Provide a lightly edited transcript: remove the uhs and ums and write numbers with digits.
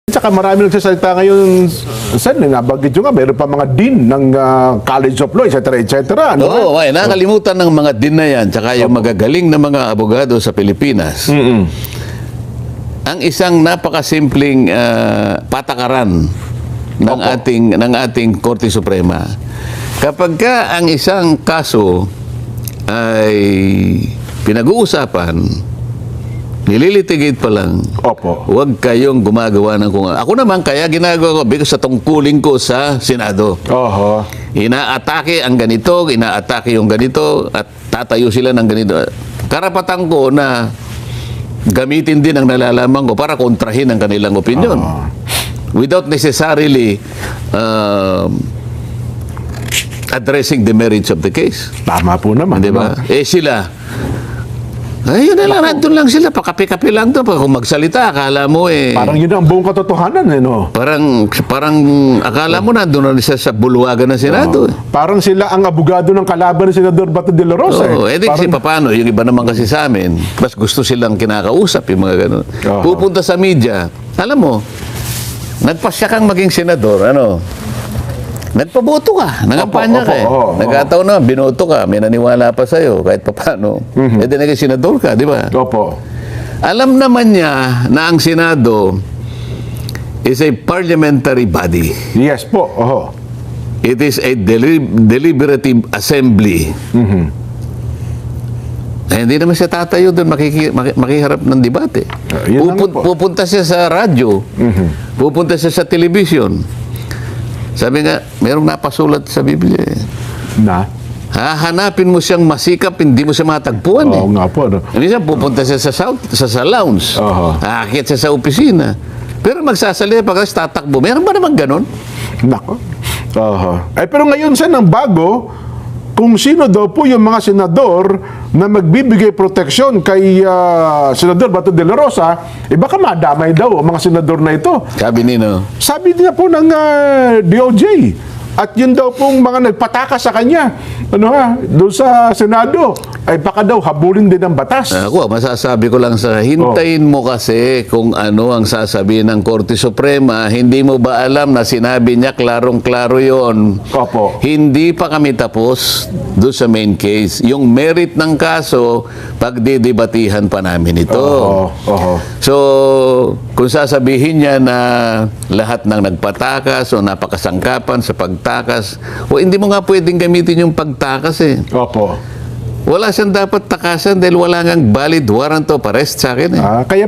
Saka marami nagsasalita ngayon, Sen, nabanggit nyo nga, mayroon pa mga dean ng College of Law, etc. Ano? Oo, nakalimutan ng mga din na yan, tsaka yung magagaling na mga abogado sa Pilipinas. Ang isang napakasimpleng patakaran ng ating Korte Suprema. Kapag ka ang isang kaso ay pinag-uusapan, nililitigate pa lang. Opo. Huwag kayong gumagawa ng kung ako naman kaya ginagawa ko because sa tungkulin ko sa Senado. Oho. Inaatake ang ganito, inaatake yung ganito at tatayo sila ng ganito. Karapatan ko na gamitin din ang nalalaman ko para kontrahin ang kanilang opinion. Without necessarily addressing the merits of the case. Tama po naman. Di ba? Sila ay, yun na lang, nandun lang sila, pakapi-kapi lang to. Kung magsalita, akala mo Parang yun ang buong katotohanan, no? Parang akala mo nandun na siya sa bulwagan ng Senado. Parang sila ang abogado ng kalaban ni Senador Bato de la Rosa. Kasi paano, yung iba naman kasi sa amin, mas gusto silang kinakausap, yung mga gano'n. Pupunta sa media, alam mo, nagpasya kang maging senador, nagpaboto ka, nangampanya ka Nagkataon na, binoto ka, may naniwala pa sa'yo, kahit pa paano. Naging senador ka, di ba? Opo. Alam naman niya na ang Senado is a parliamentary body. Yes po. Oho. It is a deliberative assembly. Hindi naman siya tatayo doon makiharap ng debate. Pupunta siya sa radyo, pupunta siya sa television. Sabi nga, mayroong napasulat sa Biblia. Hahanapin mo siyang masikap, hindi mo siya matagpuan. Oo nga po. Minsan pupunta siya sa lounge. Aakit siya sa opisina. Pero magsasalita pagkas tatakbo. Meron ba naman ganon? Nako. Pero ngayon, Sen, ang bago, kung sino daw po yung mga senador na magbibigay proteksyon kay Senador Bato de la Rosa, baka madamay daw ang mga senador na ito. Sabi nino? Sabi niya po ng DOJ. At yun daw pong mga nagpataka sa kanya, doon sa Senado, ay baka daw habulin din ng batas. Ako, masasabi ko lang hintayin mo kasi kung ano ang sasabihin ng Korte Suprema. Hindi mo ba alam na sinabi niya klarong-klaro yon? Opo. Hindi pa kami tapos doon sa main case. Yung merit ng kaso, pagdidebatihan pa namin ito. So, kung sasabihin niya na lahat ng nagpatakas o napakasangkapan sa pagtakas, hindi mo nga pwedeng gamitin yung pagtakas Opo. Wala siyang dapat takasan dahil wala ngang valid warrant of arrest sa akin Kaya